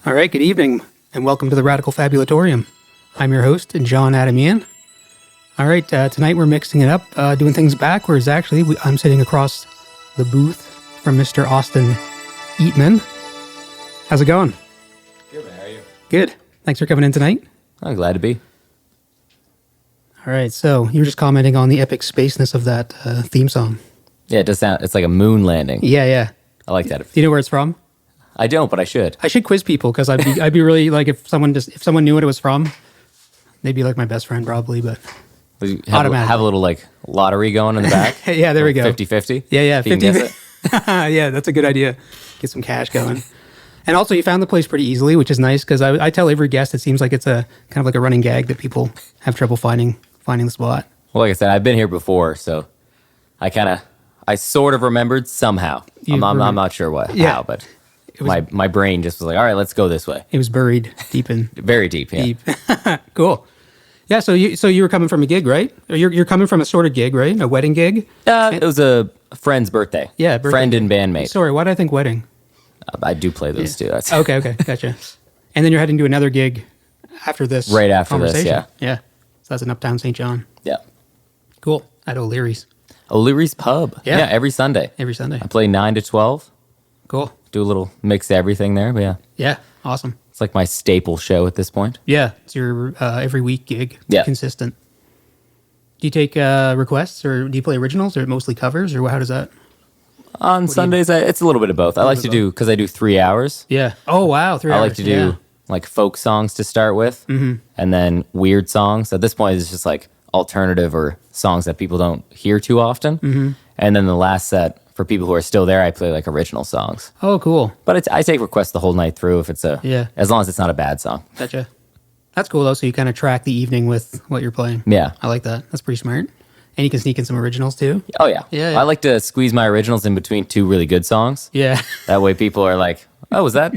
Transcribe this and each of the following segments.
All right, good evening, and welcome to the Radical Fabulatorium. I'm your host, John Adamian. All right, tonight we're mixing it up, doing things backwards, actually. I'm sitting across the booth from Mr. Austin Eatman. How's it going? Good, man. How are you? Good. Thanks for coming in tonight. I'm glad to be. All right, so you were just commenting on the epic spaceness of that theme song. Yeah, it does sound, it's like a moon landing. Yeah. I like that. Do you know where it's from? I don't, but I should. I should quiz people, because I'd be really, like, if someone knew what it was from, they'd be like my best friend probably, but... Have a little, like, lottery going in the back. Yeah, there we go. 50-50. Yeah, 50. Yeah, that's a good idea. Get some cash going. And also, you found the place pretty easily, which is nice, because I tell every guest it seems like it's a kind of like a running gag that people have trouble finding the spot. Well, like I said, I've been here before, so I sort of remembered somehow. I'm not sure how, but my brain just was like, all right, let's go this way. It was buried deep in. Very deep, yeah. Deep. Cool. Yeah, so you were coming from a gig, right? Or you're coming from a sort of gig, right? A wedding gig? It was a friend's birthday. Yeah, birthday. Friend and bandmate. Sorry, why did I think wedding? I do play those too. That's Okay, gotcha. And then you're heading to another gig after this. Right after this, conversation. yeah. Yeah. So that's in Uptown St. John. Yeah. Cool. At O'Leary's. O'Leary's Pub. Yeah. Every Sunday. Every Sunday. I play 9 to 12. Cool. Do a little mix of everything there, but yeah. Yeah, awesome. It's like my staple show at this point. Yeah, it's your every week gig. Yeah. Consistent. Do you take requests, or do you play originals, or mostly covers, or how does that? On Sundays, it's a little bit of both. I like to do, because I do 3 hours. Yeah. Oh, wow, 3 hours. I like to do like folk songs to start with, and then weird songs. At this point, it's just like alternative or songs that people don't hear too often. And then the last set, for people who are still there, I play like original songs. Oh, cool. But I take requests the whole night through if it's as long as it's not a bad song. Gotcha. That's cool, though, so you kind of track the evening with what you're playing. Yeah. I like that. That's pretty smart. And you can sneak in some originals, too? Oh, yeah. Yeah. I like to squeeze my originals in between two really good songs. Yeah. That way people are like, oh, is that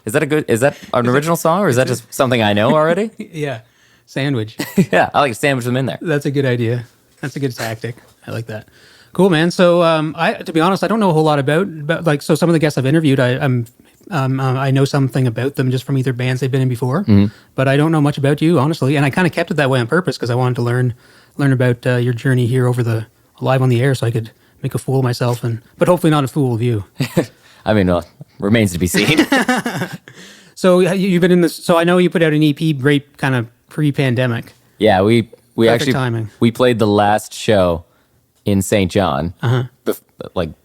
an original song, or is that just something I know already? Yeah. Sandwich. Yeah, I like to sandwich them in there. That's a good idea. That's a good tactic. I like that. Cool, man. So, to be honest, I don't know a whole lot about like. So, some of the guests I've interviewed, I know something about them just from either bands they've been in before, but I don't know much about you, honestly. And I kind of kept it that way on purpose, because I wanted to learn about your journey here live on the air, so I could make a fool of myself, but hopefully not a fool of you. I mean, remains to be seen. So you've been in this. So I know you put out an EP right kind of pre-pandemic. Yeah, we Perfect actually timing. We played the last show in St. John,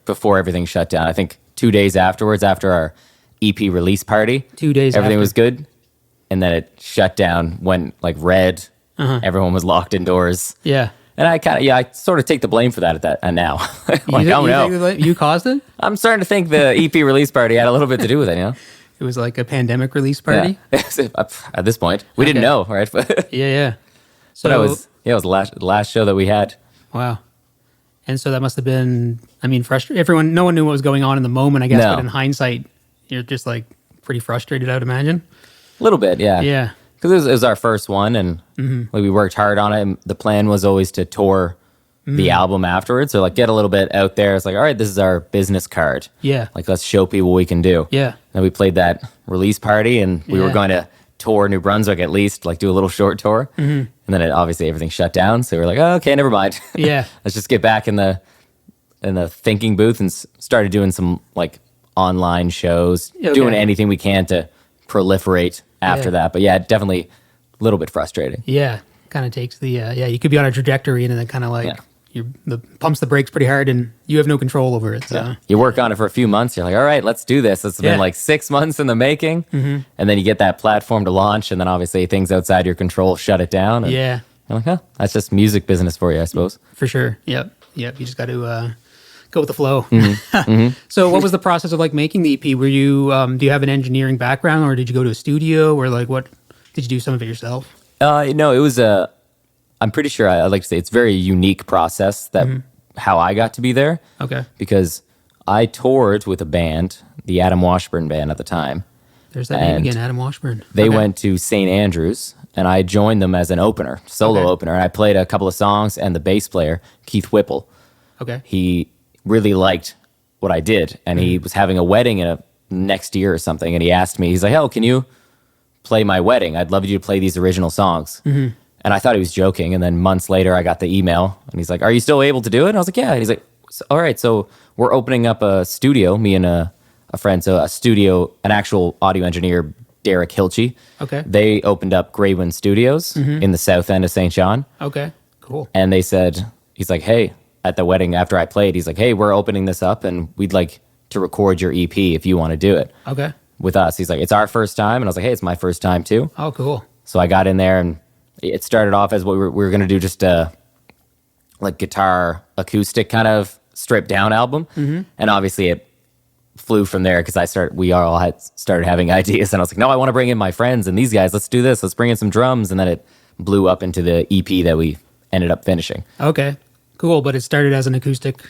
before everything shut down. I think 2 days afterwards, after our EP release party. 2 days everything after. was good, and then it shut down, went like red. Everyone was locked indoors. Yeah. And I sort of take the blame for that now. Like, You caused it? I'm starting to think the EP release party had a little bit to do with it, you know? It was like a pandemic release party? Yeah. At this point. We didn't know, right? Yeah. So but it was the last show that we had. Wow. And so that must have been, frustrating. No one knew what was going on in the moment, I guess, No. but in hindsight, you're just like pretty frustrated, I would imagine. A little bit, yeah. Yeah. Because it was our first one, and we worked hard on it. And the plan was always to tour the album afterwards, or like get a little bit out there. It's like, all right, this is our business card. Yeah. Like, let's show people what we can do. Yeah. And we played that release party, and we were going to tour New Brunswick at least, like do a little short tour. And then obviously everything shut down, so we were like, oh, okay, never mind. Yeah. Let's just get back in the thinking booth and started doing some like online shows, doing anything we can to proliferate after that. But yeah, definitely a little bit frustrating. Yeah. Kind of takes the, you could be on a trajectory and then kind of like, pumps the brakes pretty hard and you have no control over it. So. Yeah. You work on it for a few months. You're like, all right, let's do this. It's been like 6 months in the making. And then you get that platform to launch. And then obviously things outside your control shut it down. And yeah. You're like, oh, that's just music business for you, I suppose. For sure. Yep. You just got to go with the flow. So what was the process of like making the EP? Were you, do you have an engineering background, or did you go to a studio, or like what, did you do some of it yourself? No, it was I'm pretty sure I'd like to say it's a very unique process that how I got to be there. Okay. Because I toured with a band, the Adam Washburn band at the time. There's that name again, Adam Washburn. They went to St. Andrews, and I joined them as an opener, solo opener. And I played a couple of songs, and the bass player, Keith Whipple, Okay. he really liked what I did. And he was having a wedding in next year or something, and he asked me, he's like, "Oh, can you play my wedding? I'd love you to play these original songs." And I thought he was joking. And then months later, I got the email, and he's like, "Are you still able to do it?" And I was like, "Yeah." And he's like, "All right, so we're opening up a studio, me and a friend, so a studio, an actual audio engineer, Derek Hilchey. Okay. They opened up Greywind Studios in the south end of St. John. Okay. Cool. And they said, he's like, "Hey," at the wedding after I played, he's like, "Hey, we're opening this up, and we'd like to record your EP if you want to do it Okay. with us." He's like, "It's our first time." And I was like, "Hey, it's my first time too." Oh, cool. So I got in there, and it started off as what we were going to do, just a like guitar acoustic kind of stripped down album. And obviously it flew from there because we all had started having ideas, and I was like, "No, I want to bring in my friends and these guys. Let's do this. Let's bring in some drums." And then it blew up into the EP that we ended up finishing. Okay. Cool. But it started as an acoustic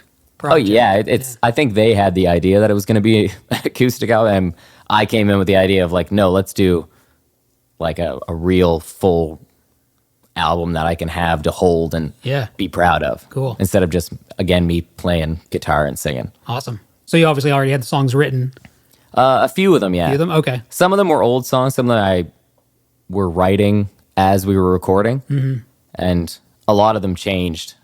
Oh project. yeah, it's. I think they had the idea that it was going to be an acoustic album, and I came in with the idea of like, no, let's do like a real full album that I can have to hold and Yeah. be proud of. Cool. Instead of just again me playing guitar and singing. Awesome. So you obviously already had the songs written. A few of them, yeah. Few of them? Okay. Some of them were old songs. Some of them I were writing as we were recording, and a lot of them changed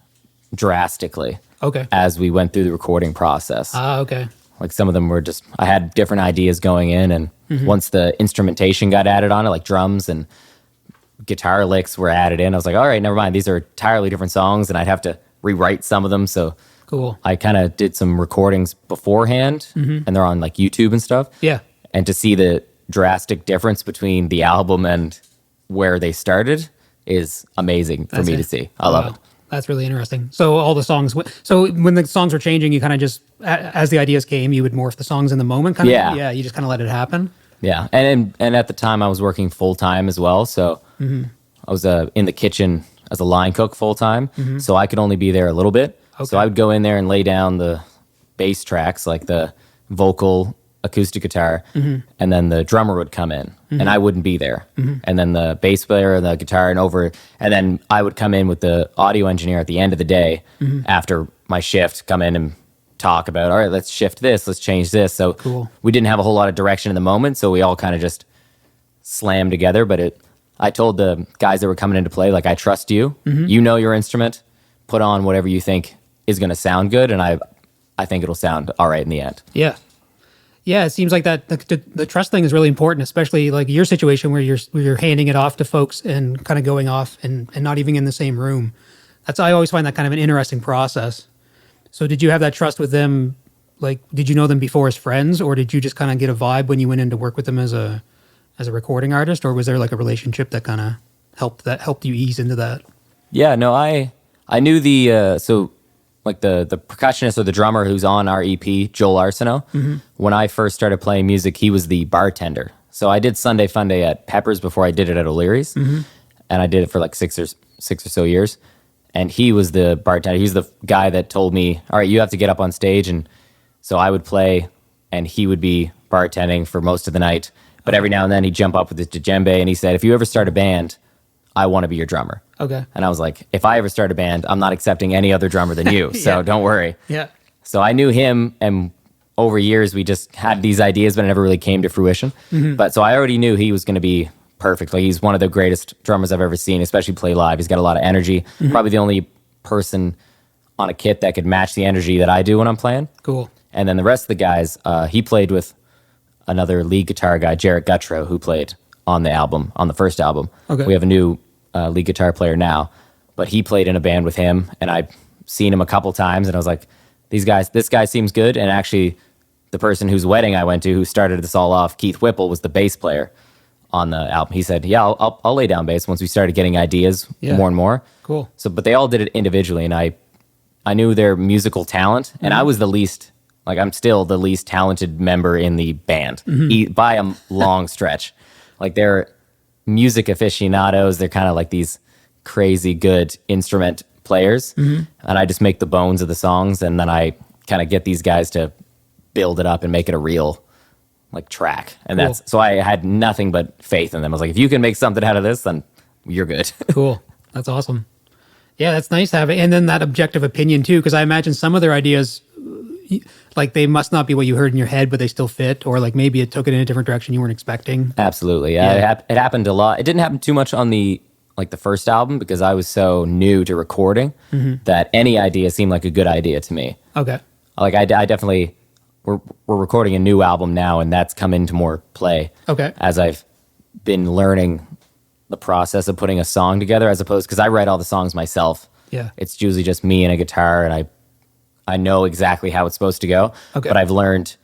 drastically Okay. as we went through the recording process. Okay. Like some of them were just, I had different ideas going in, and once the instrumentation got added on it, like drums and guitar licks were added in, I was like, all right, never mind. These are entirely different songs, and I'd have to rewrite some of them. So Cool. I kind of did some recordings beforehand, and they're on like YouTube and stuff. Yeah. And to see the drastic difference between the album and where they started is amazing for me to see. I love it. That's really interesting. So all the songs, so when the songs were changing, you kind of just, as the ideas came, you would morph the songs in the moment, kind of. Yeah. Yeah. You just kind of let it happen. Yeah, and at the time I was working full time as well, so I was in the kitchen as a line cook full time, so I could only be there a little bit. Okay. So I would go in there and lay down the bass tracks, like the vocal, acoustic guitar, and then the drummer would come in, and I wouldn't be there, and then the bass player and the guitar and then I would come in with the audio engineer at the end of the day after my shift, come in and talk about, all right, let's shift this, let's change this. So Cool. we didn't have a whole lot of direction in the moment, so we all kind of just slammed together. But I told the guys that were coming in to play, like, I trust you. You know your instrument. Put on whatever you think is going to sound good, and I think it'll sound all right in the end. Yeah. Yeah, it seems like that the trust thing is really important, especially like your situation where you're handing it off to folks and kind of going off and not even in the same room. I always find that kind of an interesting process. So did you have that trust with them? Like, did you know them before as friends, or did you just kind of get a vibe when you went in to work with them as a recording artist, or was there like a relationship that kind of helped you ease into that? Yeah, no, I knew the so like the percussionist or the drummer who's on our EP, Joel Arsenault. When I first started playing music, he was the bartender. So I did Sunday Funday at Pepper's before I did it at O'Leary's, and I did it for like six or so years. And he was the bartender. He's the guy that told me, all right, you have to get up on stage. And so I would play, and he would be bartending for most of the night. But every now and then he'd jump up with his djembe, and he said, if you ever start a band, I want to be your drummer. Okay. And I was like, if I ever start a band, I'm not accepting any other drummer than you. So Yeah. don't worry. Yeah. So I knew him, and over years we just had these ideas, but it never really came to fruition. But so I already knew he was going to be perfect. Like, he's one of the greatest drummers I've ever seen, especially play live. He's got a lot of energy. Probably the only person on a kit that could match the energy that I do when I'm playing. Cool. And then the rest of the guys, he played with another lead guitar guy, Jarrett Guttrow, who played on the album, on the first album. Okay. We have a new lead guitar player now, but he played in a band with him, and I've seen him a couple times, and I was like, this guy seems good. And actually, the person whose wedding I went to, who started this all off, Keith Whipple, was the bass player on the album. He said, yeah, I'll lay down bass once we started getting ideas more and more. Cool. So, but they all did it individually, and I knew their musical talent, and I was the least, like, I'm still the least talented member in the band by a long stretch. Like, they're music aficionados. They're kind of like these crazy good instrument players, and I just make the bones of the songs, and then I kind of get these guys to build it up and make it a real like track. And Cool. so I had nothing but faith in them. I was like, if you can make something out of this, then you're good. Cool. That's awesome. Yeah, that's nice to have it. And then that objective opinion too, because I imagine some of their ideas, like they must not be what you heard in your head, but they still fit, or like maybe it took it in a different direction you weren't expecting. Absolutely. Yeah. It happened a lot. It didn't happen too much on the first album because I was so new to recording that any idea seemed like a good idea to me. Okay. Like I definitely we're recording a new album now, and that's come into more play. Okay. As I've been learning the process of putting a song together, as opposed because I write all the songs myself. Yeah. It's usually just me and a guitar, and I know exactly how it's supposed to go. Okay. But I've learned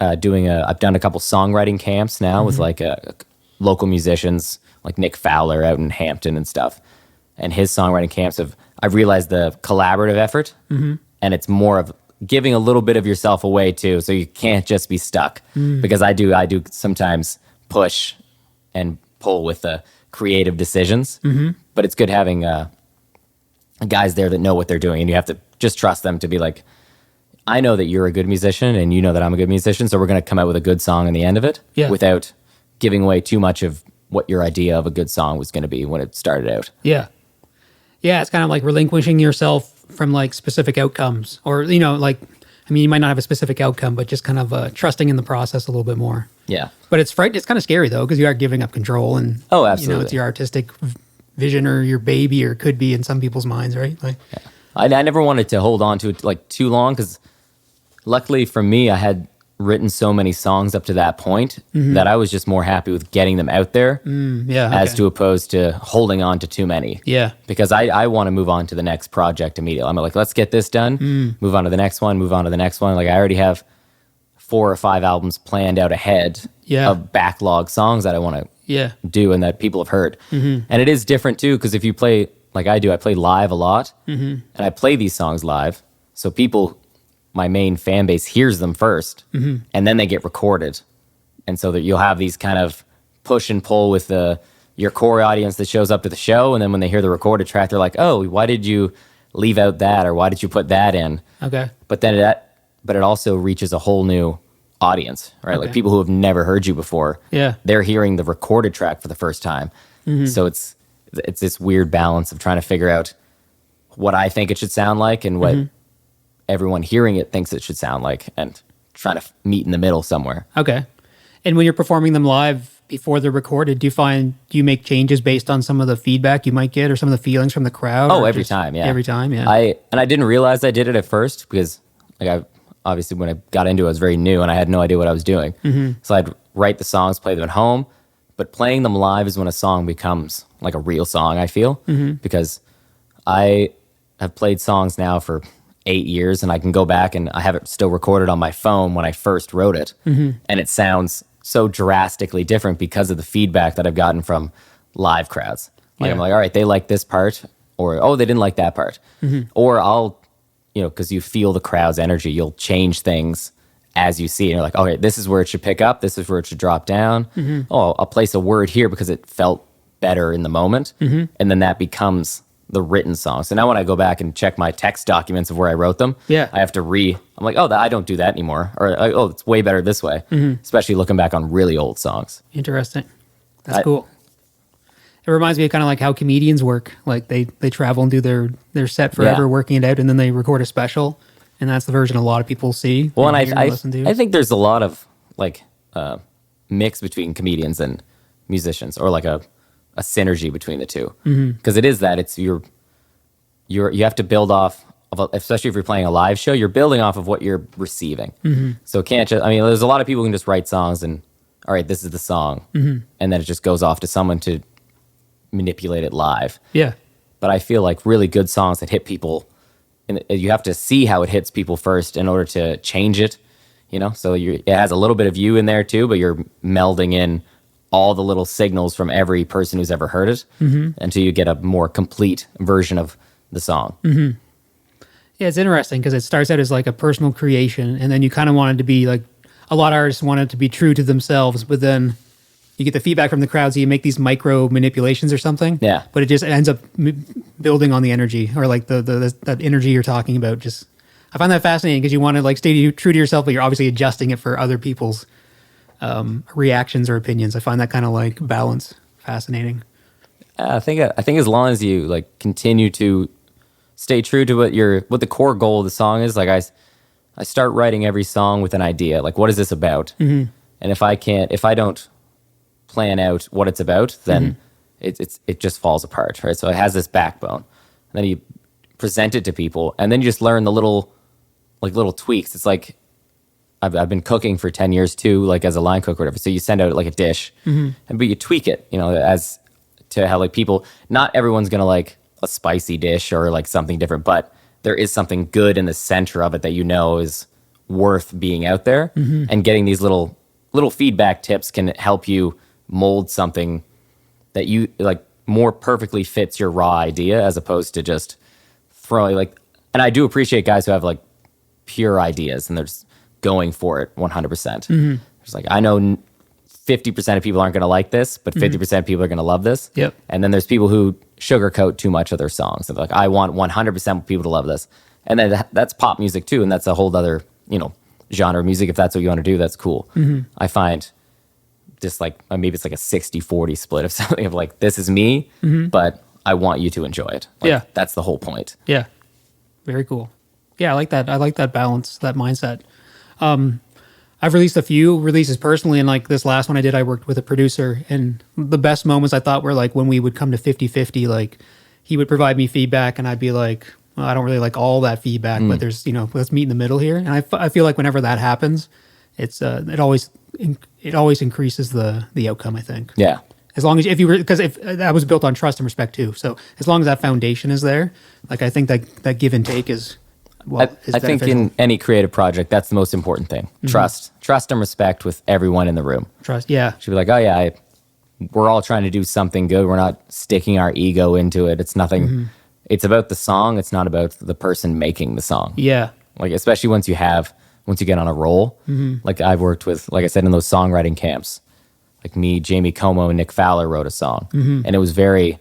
I've done a couple songwriting camps now with like local musicians like Nick Fowler out in Hampton and stuff. And his songwriting camps I've realized the collaborative effort, and it's more of giving a little bit of yourself away too. So you can't just be stuck because I do sometimes push and pull with the creative decisions, but it's good having guys there that know what they're doing, and you have to just trust them to be like, I know that you're a good musician and you know that I'm a good musician, so we're going to come out with a good song in the end of it without giving away too much of what your idea of a good song was going to be when it started out. Yeah. Yeah, it's kind of like relinquishing yourself from like specific outcomes, or like, I mean, you might not have a specific outcome, but just kind of trusting in the process a little bit more. Yeah. But it's kind of scary though, because you are giving up control, and absolutely, it's your artistic vision or your baby, or could be in some people's minds, right? Like, I never wanted to hold on to it like too long, because luckily for me, I had written so many songs up to that point that I was just more happy with getting them out there as to opposed to holding on to too many. Yeah. Because I want to move on to the next project immediately. I'm like, let's get this done, move on to the next one, move on to the next one. Like I already have 4 or 5 albums planned out ahead of backlog songs that I want to do and that people have heard. And it is different too, because if you play like I do, I play live a lot, and I play these songs live. So people, my main fan base, hears them first, and then they get recorded. And so that you'll have these kind of push and pull with your core audience that shows up to the show, and then when they hear the recorded track, they're like, oh, why did you leave out that, or why did you put that in? Okay. But then it also reaches a whole new audience, right? Okay. Like people who have never heard you before. Yeah. They're hearing the recorded track for the first time. So it's this weird balance of trying to figure out what I think it should sound like and what everyone hearing it thinks it should sound like, and trying to meet in the middle somewhere. Okay. And when you're performing them live before they're recorded, do you make changes based on some of the feedback you might get or some of the feelings from the crowd? Oh, every time, yeah. Every time, yeah. I didn't realize I did it at first because obviously when I got into it, I was very new and I had no idea what I was doing. So I'd write the songs, play them at home, but playing them live is when a song becomes like a real song, I feel, because I have played songs now for 8 years, and I can go back and I have it still recorded on my phone when I first wrote it, and it sounds so drastically different because of the feedback that I've gotten from live crowds. Like I'm like, all right, they like this part, or oh, they didn't like that part, or I'll, because you feel the crowd's energy, you'll change things as you see it. And you're like, okay, this is where it should pick up, this is where it should drop down. Oh, I'll place a word here because it felt better in the moment, and then that becomes the written song. So now when I go back and check my text documents of where I wrote them, I have to I'm like, oh, I don't do that anymore. Or, oh, it's way better this way. Especially looking back on really old songs. Interesting. That's cool. It reminds me of kind of like how comedians work. Like they travel and do their set forever, working it out, and then they record a special. And that's the version a lot of people see. Well, and I think there's a lot of like mix between comedians and musicians, or like a synergy between the two, because it is that it's you have to build off of, especially if you're playing a live show, you're building off of what you're receiving. So it can't just, there's a lot of people who can just write songs and all right, this is the song, and then it just goes off to someone to manipulate it live. But I feel like really good songs that hit people, and you have to see how it hits people first in order to change it. So it has a little bit of you in there too, but you're melding in all the little signals from every person who's ever heard it until you get a more complete version of the song. Yeah, it's interesting because it starts out as like a personal creation, and then you kind of want it to be like, a lot of artists want it to be true to themselves, but then you get the feedback from the crowd, so you make these micro manipulations or something. Yeah. But it ends up building on the energy, or like that energy you're talking about. Just, I find that fascinating because you want to like stay true to yourself, but you're obviously adjusting it for other people's reactions or opinions. I find that kind of like balance fascinating. I think as long as you like continue to stay true to what the core goal of the song is, like I start writing every song with an idea. Like, what is this about? And if I don't plan out what it's about, then it just falls apart, right? So it has this backbone. And then you present it to people, and then you just learn the little tweaks. It's like I've been cooking for 10 years too, like as a line cook or whatever. So you send out like a dish, but you tweak it, as to how like people. Not everyone's gonna like a spicy dish or like something different, but there is something good in the center of it that is worth being out there. And getting these little feedback tips can help you mold something that you like more perfectly fits your raw idea, as opposed to just throwing like. And I do appreciate guys who have like pure ideas and they're just going for it 100%. It's like, I know 50% of people aren't going to like this, but 50% of people are going to love this. Yep. And then there's people who sugarcoat too much of their songs. And they're like, I want 100% people to love this. And then that's pop music too. And that's a whole other, genre of music. If that's what you want to do, that's cool. I find just like, maybe it's like a 60-40 split of something of like, this is me, but I want you to enjoy it. Like, Yeah. That's the whole point. Yeah. Very cool. Yeah, I like that. I like that balance, that mindset. I've released a few releases personally, and like this last one I did, I worked with a producer, and the best moments I thought were like when we would come to 50-50, like he would provide me feedback and I'd be like, well, I don't really like all that feedback, but there's, let's meet in the middle here. And I feel like whenever that happens, it always increases the outcome, I think. Yeah. As long as because if that was built on trust and respect too. So as long as that foundation is there, like I think that give and take is, well, I think in any creative project, that's the most important thing. Trust and respect with everyone in the room. Trust. Yeah. Should be like, oh yeah, we're all trying to do something good. We're not sticking our ego into it. It's nothing. It's about the song. It's not about the person making the song. Yeah. Like, especially once you get on a roll. Like I've worked with, like I said, in those songwriting camps, like me, Jamie Como, and Nick Fowler wrote a song, and it was very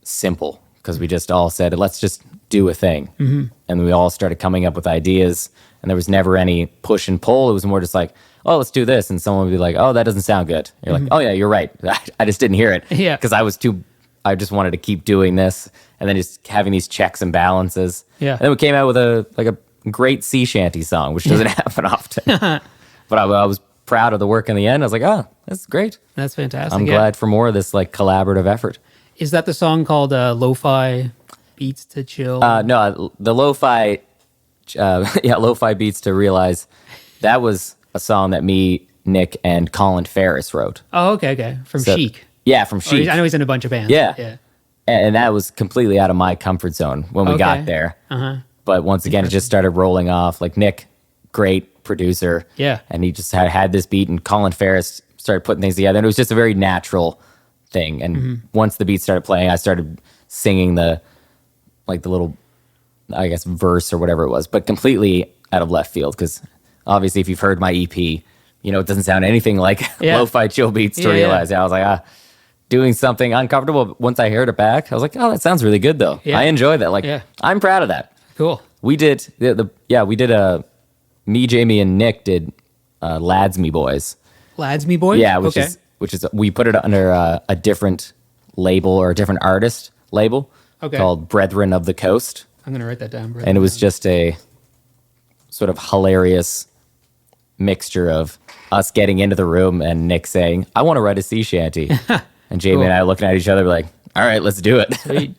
simple because we just all said, let's just do a thing. And we all started coming up with ideas, and there was never any push and pull. It was more just like, oh, let's do this. And someone would be like, oh, that doesn't sound good. You're like, oh yeah, you're right. I just didn't hear it. Yeah. Because I just wanted to keep doing this, and then just having these checks and balances. Yeah. And then we came out with a great sea shanty song, which doesn't happen often. But I was proud of the work in the end. I was like, oh, that's great. That's fantastic. I'm glad for more of this like collaborative effort. Is that the song called Lo-Fi Beats to Chill? No, the lo-fi, lo-fi beats to realize. That was a song that me, Nick, and Colin Ferris wrote. Oh, okay. From Chic. Yeah, from Chic. I know he's in a bunch of bands. Yeah. And that was completely out of my comfort zone when we got there. But once again, it just started rolling off. Like Nick, great producer. Yeah. And he just had this beat, and Colin Ferris started putting things together. And it was just a very natural thing. And once the beat started playing, I started singing the little, I guess, verse or whatever it was, but completely out of left field. Because obviously, if you've heard my EP, it doesn't sound anything like lo-fi chill beats to realize. I was like, doing something uncomfortable. But once I heard it back, I was like, oh, that sounds really good though. I enjoy that. Like, I'm proud of that. Cool. We did me, Jamie, and Nick did Lads Me Boys. Lads Me Boys? Yeah, which is we put it under a different label or a different artist label called Brethren of the Coast. I'm going to write that down. And it was just a sort of hilarious mixture of us getting into the room and Nick saying, I want to write a sea shanty. And Jamie and I looking at each other like, all right, let's do it. Sweet.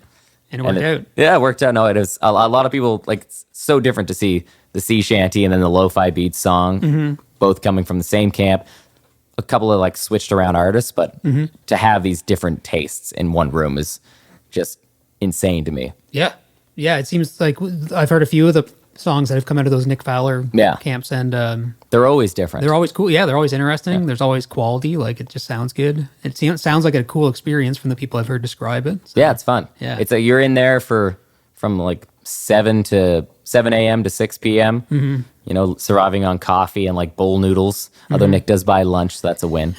And it worked out. Yeah, it worked out. No, it was a lot of people, like, it's so different to see the sea shanty and then the lo-fi beats song, both coming from the same camp. A couple of like switched around artists, but to have these different tastes in one room is just insane to me. Yeah. Yeah, it seems like I've heard a few of the songs that have come out of those Nick Fowler camps, and they're always different. They're always cool. Yeah, they're always interesting. Yeah. There's always quality. Like, it just sounds good. It sounds like a cool experience from the people I've heard describe it. So, yeah, it's fun. Yeah, it's you're in there from like 7 a.m. to 6 p.m. Surviving on coffee and like bowl noodles. Although Nick does buy lunch, so that's a win.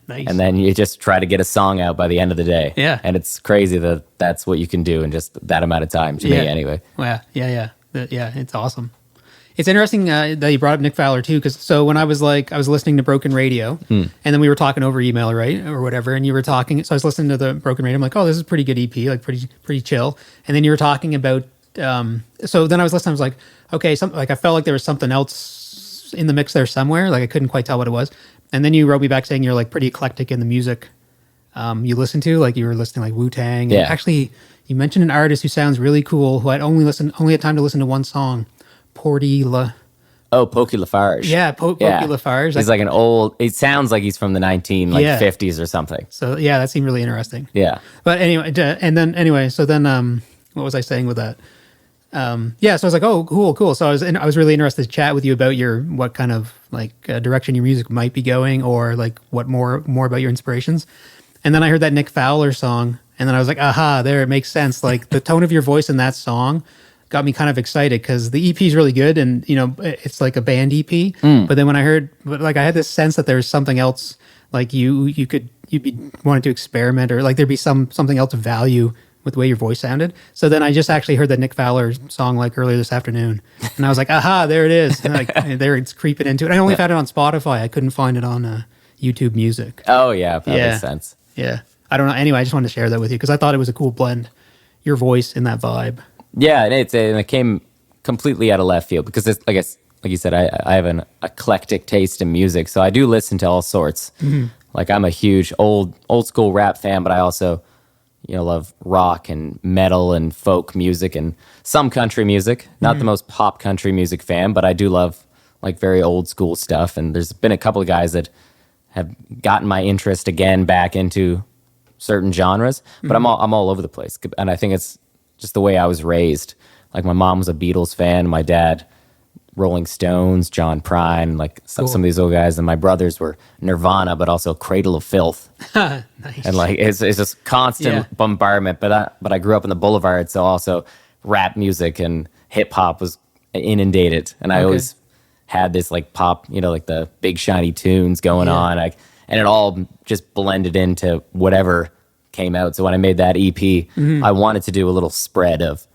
Nice. And then you just try to get a song out by the end of the day. Yeah. And it's crazy that that's what you can do in just that amount of time, to me anyway. Well, yeah. It's awesome. It's interesting that you brought up Nick Fowler too, because so when I was listening to Broken Radio, and then we were talking over email, right, or whatever, and you were talking. So I was listening to the Broken Radio. I'm like, oh, this is a pretty good EP, like pretty chill. And then you were talking about So then I was listening. I was like, okay, like I felt like there was something else in the mix there somewhere. Like I couldn't quite tell what it was. And then you wrote me back saying you're like pretty eclectic in the music you listen to. Like you were listening like Wu-Tang. Yeah. And actually, you mentioned an artist who sounds really cool. Who I'd only had time to listen to one song, Porty La. Oh, Pokey Lafarge. Yeah, Pokey Lafarge. He's like an old. It sounds like he's from the 50s or something. So yeah, that seemed really interesting. Yeah. But anyway, so then what was I saying with that? Yeah, so I was like, oh, cool. So I was really interested to chat with you about what kind of like direction your music might be going, or like what more about your inspirations. And then I heard that Nick Fowler song, and then I was like, aha, there, it makes sense. Like the tone of your voice in that song got me kind of excited because the EP is really good, and it's like a band EP. But then when I had this sense that there's something else, like you'd be wanting to experiment, or like there'd be something else of value with the way your voice sounded. So then I just actually heard that Nick Fowler song like earlier this afternoon, and I was like, aha, there it is. And like there it's creeping into it. I only found it on Spotify. I couldn't find it on YouTube Music. Oh yeah, that makes sense. Yeah. I don't know. Anyway, I just wanted to share that with you because I thought it was a cool blend. Your voice in that vibe. Yeah, and it came completely out of left field because it's, like you said, I have an eclectic taste in music, so I do listen to all sorts. Mm-hmm. Like I'm a huge old school rap fan, but I also love rock and metal and folk music and some country music. Not the most pop country music fan, but I do love like very old school stuff. And there's been a couple of guys that have gotten my interest again back into certain genres, but I'm all over the place. And I think it's just the way I was raised. Like my mom was a Beatles fan, my dad Rolling Stones, John Prine, like some of these old guys, and my brothers were Nirvana, but also Cradle of Filth. Nice. And like it's just constant bombardment. But I grew up in the Boulevard, so also rap music and hip hop was inundated, and I always had this like pop, like the big shiny tunes going on, and it all just blended into whatever came out. So when I made that EP, I wanted to do a little spread of,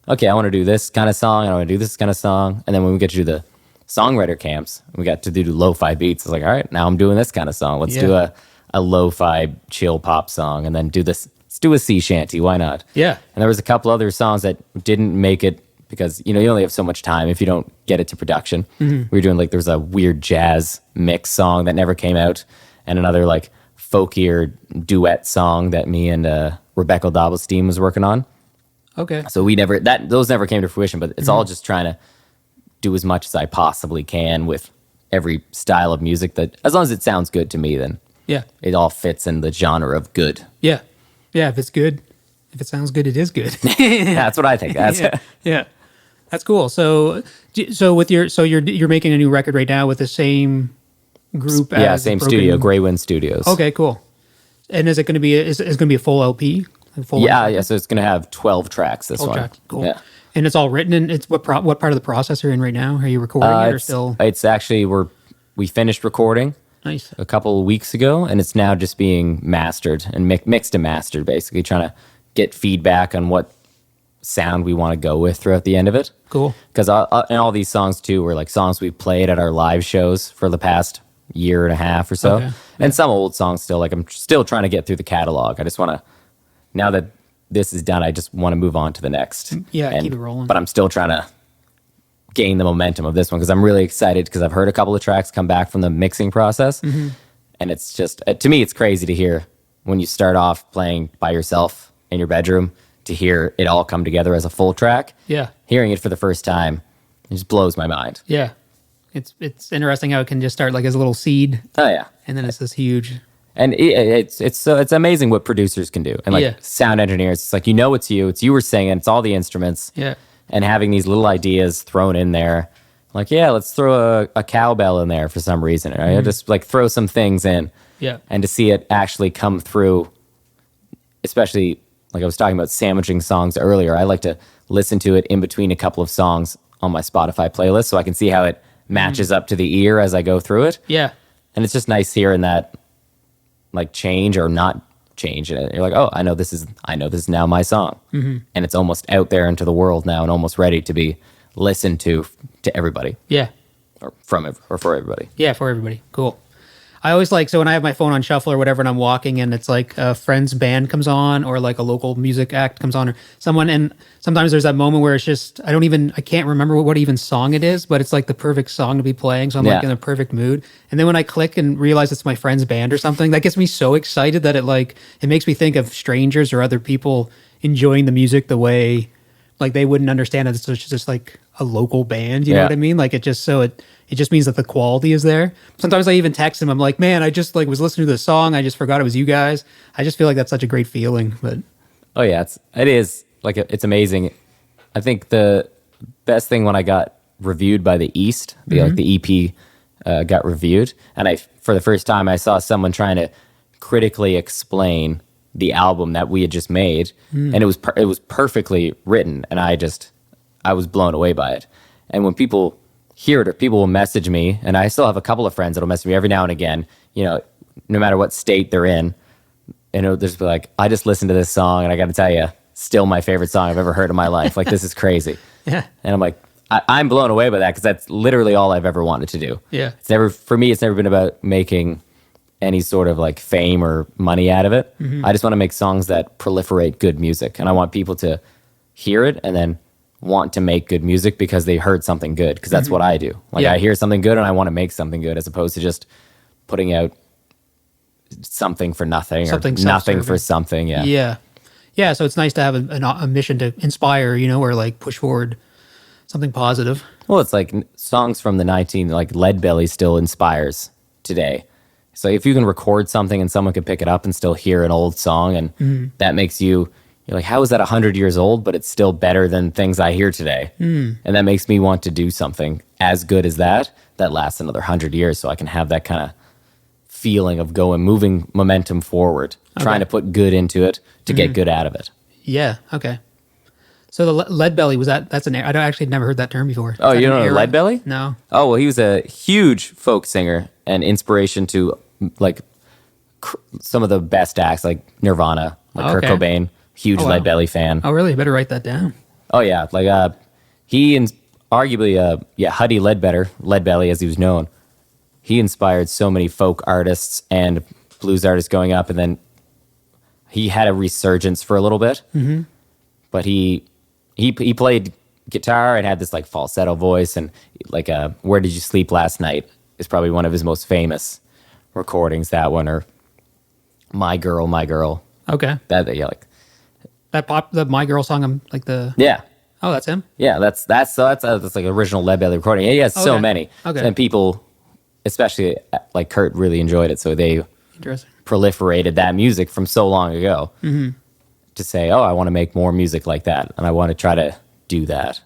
okay, I want to do this kind of song, I want to do this kind of song. And then when we get to do the songwriter camps, we got to do lo-fi beats. I was like, all right, now I'm doing this kind of song. Let's do a lo-fi chill pop song, and then let's do a sea shanty. Why not? Yeah. And there was a couple other songs that didn't make it because, you only have so much time if you don't get it to production. We were doing there was a weird jazz mix song that never came out, and another like folkier duet song that me and Rebecca Dobbelstein was working on. Okay. So those never came to fruition, but it's all just trying to do as much as I possibly can with every style of music that, as long as it sounds good to me, then it all fits in the genre of good. Yeah. Yeah. If it's good, if it sounds good, it is good. That's what I think. Yeah. That's cool. So you're making a new record right now with the same group as same studio, Grey Wind Studios. Okay, cool. And is it going to be a full LP? Yeah. So it's going to have 12 tracks. This 12 one. Tracks. Cool. Yeah. And it's all written. And it's what part of the process you're in right now? Are you recording it or still? It's actually we finished recording. Nice. A couple of weeks ago, and it's now just being mastered and mixed and mastered. Basically, trying to get feedback on what sound we want to go with throughout the end of it. Cool. Because and all these songs too were like songs we played at our live shows for the past year and a half or so. Okay. And some old songs still, like I'm still trying to get through the catalog. I just want to, now that this is done, I just want to move on to the next. Yeah, keep it rolling. But I'm still trying to gain the momentum of this one because I'm really excited because I've heard a couple of tracks come back from the mixing process. Mm-hmm. And it's just, to me, it's crazy to hear when you start off playing by yourself in your bedroom to hear it all come together as a full track. Yeah. Hearing it for the first time, it just blows my mind. Yeah. It's interesting how it can just start like as a little seed. Oh yeah. And then it's this huge. And it's amazing what producers can do. And like sound engineers, it's like, it's you were singing, it's all the instruments. Yeah. And having these little ideas thrown in there. Like, let's throw a cowbell in there for some reason. Right? Mm-hmm. Just like throw some things in. Yeah. And to see it actually come through, especially like I was talking about sandwiching songs earlier, I like to listen to it in between a couple of songs on my Spotify playlist so I can see how it matches up to the ear as I go through it. Yeah. And it's just nice hearing that like change or not change. And you're like, oh, I know this is now my song. Mm-hmm. And it's almost out there into the world now and almost ready to be listened to everybody. Yeah. Or for everybody. Yeah, for everybody. Cool. I always like, so when I have my phone on shuffle or whatever and I'm walking and it's like a friend's band comes on or like a local music act comes on or someone, and sometimes there's that moment where it's just, I can't remember what even song it is, but it's like the perfect song to be playing. So I'm like Yeah. in a perfect mood. And then when I click and realize it's my friend's band or something, that gets me so excited that it makes me think of strangers or other people enjoying the music the way like they wouldn't understand it. It's just like a local band. You know Yeah. what I mean? Like it just means that the quality is there. Sometimes I even text him. I'm like, man, I just like was listening to the song. I just forgot it was you guys. I just feel like that's such a great feeling. But Oh yeah, it is like it's amazing. I think the best thing when I got reviewed by the East, the EP got reviewed, and for the first time I saw someone trying to critically explain the album that we had just made, and it was perfectly written, and I was blown away by it. And when people hear it, or people will message me, and I still have a couple of friends that'll message me every now and again, no matter what state they're in, and it'll just be like, I just listened to this song, and I got to tell you, still my favorite song I've ever heard in my life. Like, this is crazy. yeah, And I'm like, I'm blown away by that because that's literally all I've ever wanted to do. yeah, For me, it's never been about making any sort of like fame or money out of it. I just want to make songs that proliferate good music. And I want people to hear it and then want to make good music because they heard something good, because that's what I do. Like, Yeah. I hear something good and I want to make something good, as opposed to just putting out something for nothing Something or nothing for self-serving. something. Yeah. yeah, yeah. So it's nice to have a mission to inspire, or like push forward something positive. Well, it's like songs from the like Lead Belly still inspires today. So if you can record something and someone can pick it up and still hear an old song, and that makes you're like, how is that 100 years old, but it's still better than things I hear today? And that makes me want to do something as good as that lasts another 100 years, so I can have that kind of feeling of moving momentum forward, trying to put good into it to get good out of it. Yeah. Okay. So the Lead Belly that's an I don't actually never heard that term before. Oh, Is that you an don't know era? Lead Belly? No. Oh, well, he was a huge folk singer and inspiration to like some of the best acts, like Nirvana, like Kurt Okay. Cobain, huge Oh, wow. Lead Belly fan. Oh, really? I better write that down. Oh yeah, like he arguably Huddy Leadbelly as he was known. He inspired so many folk artists and blues artists going up, and then he had a resurgence for a little bit. Mm-hmm. But he played guitar and had this like falsetto voice, and like "Where Did You Sleep Last Night" is probably one of his most famous recordings. That one, or "My Girl, My Girl." Okay. That The My Girl song. I'm like the. yeah. Oh, that's him. Yeah, that's like original Lead Belly recording. He has so Okay. many, Okay. and people, especially like Kurt, really enjoyed it. So they Interesting. proliferated that music from so long ago to say, "Oh, I want to make more music like that, and I want to try to do that."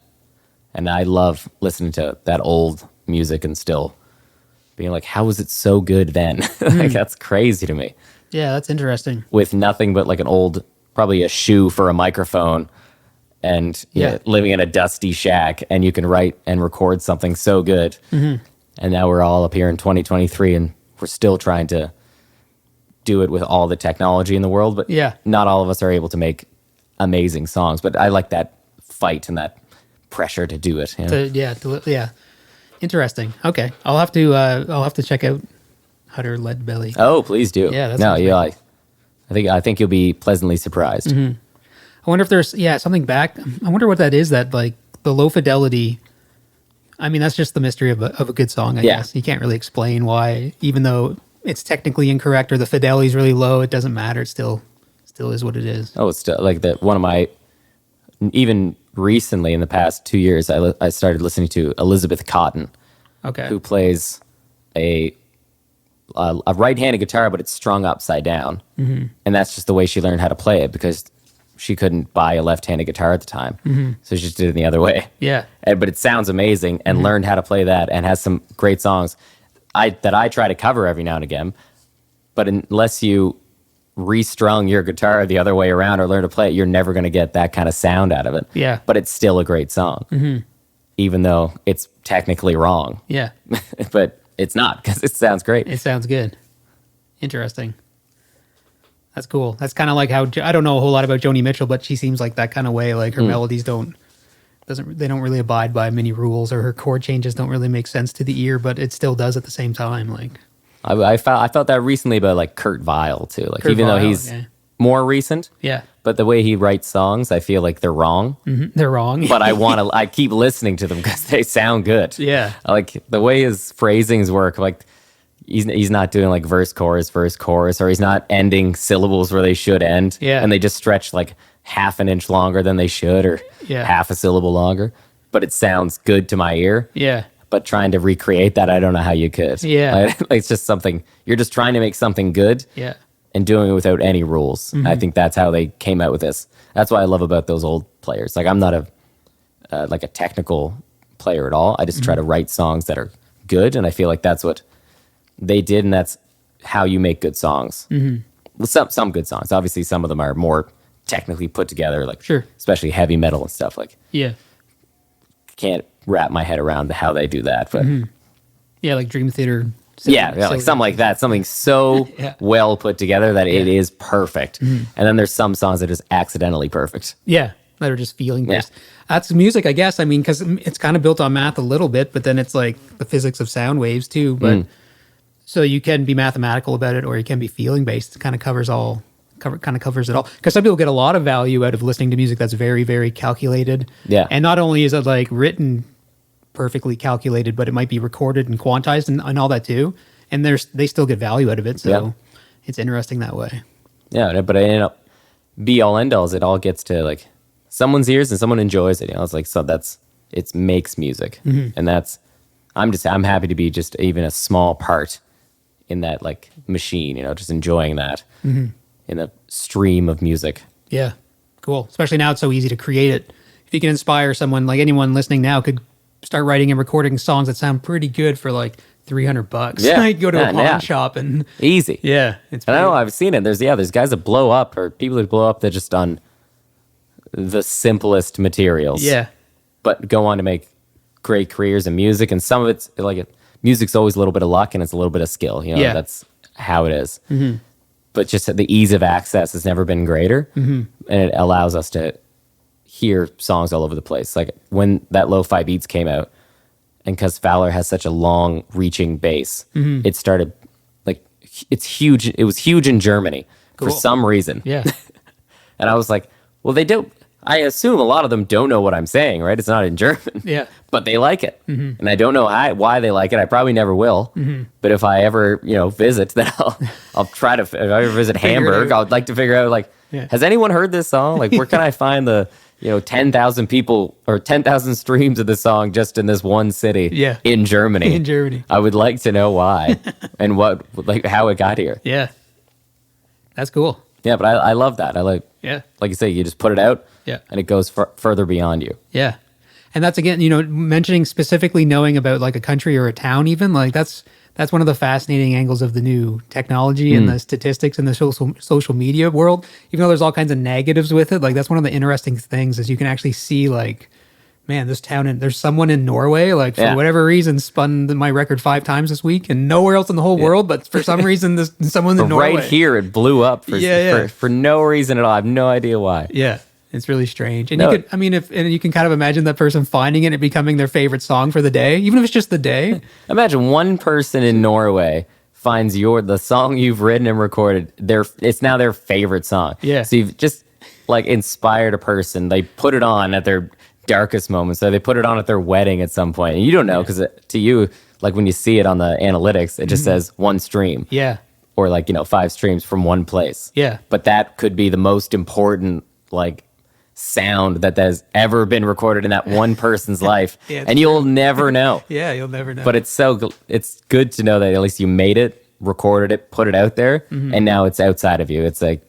And I love listening to that old music and still being like, "How was it so good then?" Like, that's crazy to me. Yeah, that's interesting. With nothing but like an old, probably a shoe for a microphone, and Yeah. living in a dusty shack, and you can write and record something so good. And now we're all up here in 2023, and we're still trying to do it with all the technology in the world, but Yeah. not all of us are able to make amazing songs. But I like that fight and that pressure to do it. Yeah. Interesting. Okay, I'll have to check out Hutter Lead Belly. Oh, please do. Yeah, that no, sounds yeah. I think you'll be pleasantly surprised. I wonder if there's something back. I wonder what that is. That like the low fidelity. I mean, that's just the mystery of a good song. I Yeah. guess you can't really explain why, even though it's technically incorrect or the fidelity is really low, it doesn't matter. It still is what it is. Oh, it's still like that. One of my, even recently in the past 2 years, I started listening to Elizabeth Cotton, Okay. who plays a right-handed guitar, but it's strung upside down, and that's just the way she learned how to play it, because she couldn't buy a left-handed guitar at the time, so she just did it the other way. Yeah. But it sounds amazing, and learned how to play that, and has some great songs that I try to cover every now and again. But unless you restrung your guitar the other way around or learn to play it, you're never going to get that kind of sound out of it. Yeah. But it's still a great song, even though it's technically wrong. Yeah. But it's not, because it sounds great. It sounds good. Interesting. That's cool. That's kind of like how I don't know a whole lot about Joni Mitchell, but she seems like that kind of way. Like her melodies don't really abide by many rules, or her chord changes don't really make sense to the ear, but it still does at the same time. Like, I felt that recently about like Kurt Vile too. Like Kurt even though Vile, he's yeah. more recent, Yeah. but the way he writes songs, I feel like they're wrong. They're wrong. But I keep listening to them because they sound good. Yeah. Like the way his phrasings work, like he's not doing like verse, chorus, or he's not ending syllables where they should end. Yeah. And they just stretch like half an inch longer than they should, or Yeah. half a syllable longer. But it sounds good to my ear. Yeah. But trying to recreate that, I don't know how you could. Yeah. Like, it's just something, you're just trying to make something good Yeah. and doing it without any rules. I think that's how they came out with this. That's what I love about those old players. Like I'm not a technical player at all. I just try to write songs that are good, and I feel like that's what they did, and that's how you make good songs. Well, some good songs. Obviously, some of them are more technically put together, like Sure. especially heavy metal and stuff. Like Yeah. can't wrap my head around how they do that, but. Yeah, like Dream Theater. Yeah, like something like that. Something so Yeah. well put together that it is perfect. And then there's some songs that are just accidentally perfect. Yeah, that are just feeling Yeah. based. That's music, I guess. I mean, because it's kind of built on math a little bit, but then it's like the physics of sound waves too. But so you can be mathematical about it, or you can be feeling based. It kind of covers it all. Because some people get a lot of value out of listening to music that's very, very calculated. Yeah. And not only is it like written perfectly calculated, but it might be recorded and quantized and all that too. And they still get value out of it. So Yeah. it's interesting that way. Yeah, but I end up be all end alls. It all gets to like someone's ears and someone enjoys it. You know, it's like it makes music, and I'm happy to be just even a small part in that like machine. You know, just enjoying that in a stream of music. Yeah. Cool. Especially now it's so easy to create it. If you can inspire someone, like anyone listening now could start writing and recording songs that sound pretty good for like $300. Yeah. You go to a pawn Yeah. shop and Easy. yeah, it's And I know pretty- I've seen it. There's guys that blow up, or people that blow up that just on the simplest materials. yeah, But go on to make great careers in music, and some of it's like music's always a little bit of luck and it's a little bit of skill. You know, Yeah. that's how it is. But just the ease of access has never been greater, and it allows us to hear songs all over the place. Like when that Lo-Fi Beats came out, and because Fowler has such a long-reaching bass, it started like it's huge. It was huge in Germany for Cool. some reason. yeah, And I was like, well, they don't. I assume a lot of them don't know what I'm saying, right? It's not in German. Yeah. But they like it. And I don't know why they like it. I probably never will. But if I ever, visit, then I'll try to, if I ever visit Figure it Hamburg, out. I'd like to figure out, like, Yeah. has anyone heard this song? Like, where can I find the, 10,000 people or 10,000 streams of the song just in this one city Yeah. in Germany? In Germany. I would like to know why and how it got here. yeah. That's cool. Yeah, but I love that. I like Yeah, you say, you just put it out. Yeah. And it goes further beyond you. yeah. And that's again, mentioning specifically knowing about like a country or a town, even like that's one of the fascinating angles of the new technology and the statistics in the social media world. Even though there's all kinds of negatives with it, like that's one of the interesting things is you can actually see like, man, this town and there's someone in Norway, like for Yeah. whatever reason, spun my record 5 times this week, and nowhere else in the whole world, but for some reason, someone in But Norway. right here, it blew up for no reason at all. I have no idea why. Yeah, it's really strange. And No. you could, I mean, and you can kind of imagine that person finding it and becoming their favorite song for the day, even if it's just the day. Imagine one person in Norway finds the song you've written and recorded. It's now their favorite song. Yeah. So you've just like inspired a person. They put it on at their darkest moments. So they put it on at their wedding at some point. And you don't know because to you, like when you see it on the analytics, it just says one stream. Yeah, Or like, 5 streams from one place. Yeah. But that could be the most important like sound that has ever been recorded in that one person's life. Yeah, it's and you'll never know. yeah, you'll never know. But it's good to know that at least you made it, recorded it, put it out there, and now it's outside of you. It's like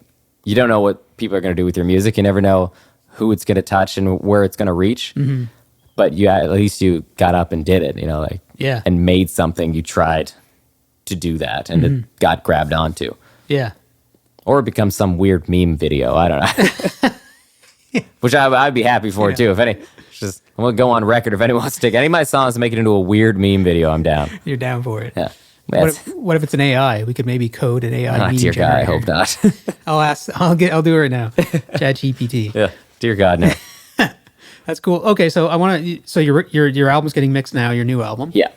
you don't know what people are going to do with your music. You never know who it's going to touch and where it's going to reach. But at least you got up and did it, Yeah. and made something. You tried to do that, and it got grabbed onto. yeah, Or it becomes some weird meme video. I don't know. Which I'd be happy for too. I'm gonna go on record. If anyone wants to take any of my songs and make it into a weird meme video, I'm down. you're down for it. Yeah. What if it's an AI? We could maybe code an AI Oh, meme dear God, I generator. hope not. I'll do it right now. ChatGPT. Yeah. Dear God, no. That's cool. Okay, so I want to. So your album's getting mixed now. Your new album. Yeah.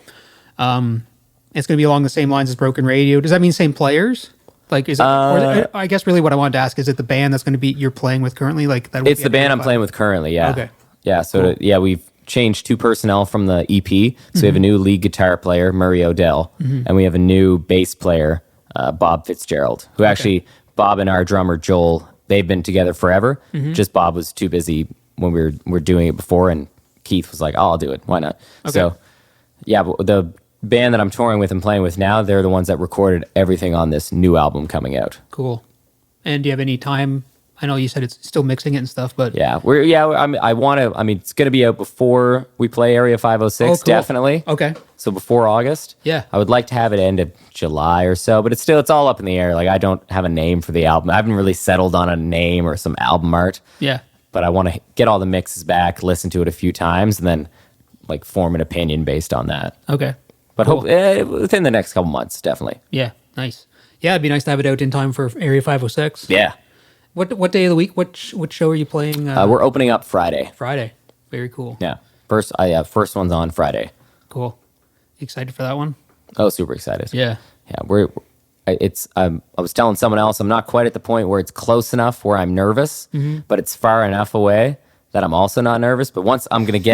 It's going to be along the same lines as Broken Radio. Does that mean same players? Like, is it? Or, I guess really what I wanted to ask is it the band that's going to be you're playing with currently? Like that. It's the band I'm playing with currently. Yeah. Okay. Yeah. So we've changed 2 personnel from the EP. So we have a new lead guitar player, Murray Odell, and we have a new bass player, Bob Fitzgerald, who actually Bob and our drummer Joel, they've been together forever. Just Bob was too busy when we were doing it before, and Keith was like, "Oh, I'll do it. Why not?" Okay. So yeah, but the band that I'm touring with and playing with now, they're the ones that recorded everything on this new album coming out. Cool. And do you have any time? I know you said it's still mixing it and stuff, but I mean, it's going to be out before we play Area 506, cool. Definitely. Okay. So before August. Yeah. I would like to have it end of July or so, but it's all up in the air. Like, I don't have a name for the album. I haven't really settled on a name or some album art. Yeah. But I want to get all the mixes back, listen to it a few times, and then like form an opinion based on that. Okay. But Cool. Within the next couple months, definitely. Yeah. Nice. Yeah, it'd be nice to have it out in time for Area 506. Yeah. What day of the week? What show are you playing? We're opening up Friday. Friday. Very cool. Yeah. First one's on Friday. Cool. Excited for that one? Oh, super excited. Yeah. Yeah. I was telling someone else, I'm not quite at the point where it's close enough where I'm nervous, but it's far enough away that I'm also not nervous. But once I'm just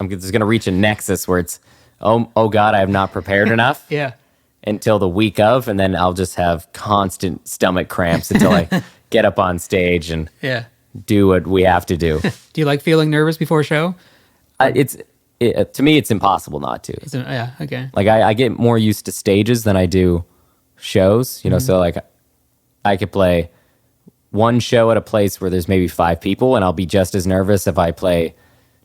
going to reach a nexus where it's, oh God, I have not prepared enough. Yeah. Until the week of, and then I'll just have constant stomach cramps until I get up on stage and do what we have to do. Do you like feeling nervous before a show? To me, it's impossible not to. Yeah, okay. Like I get more used to stages than I do shows, so like I could play one show at a place where there's maybe 5 people, and I'll be just as nervous if I play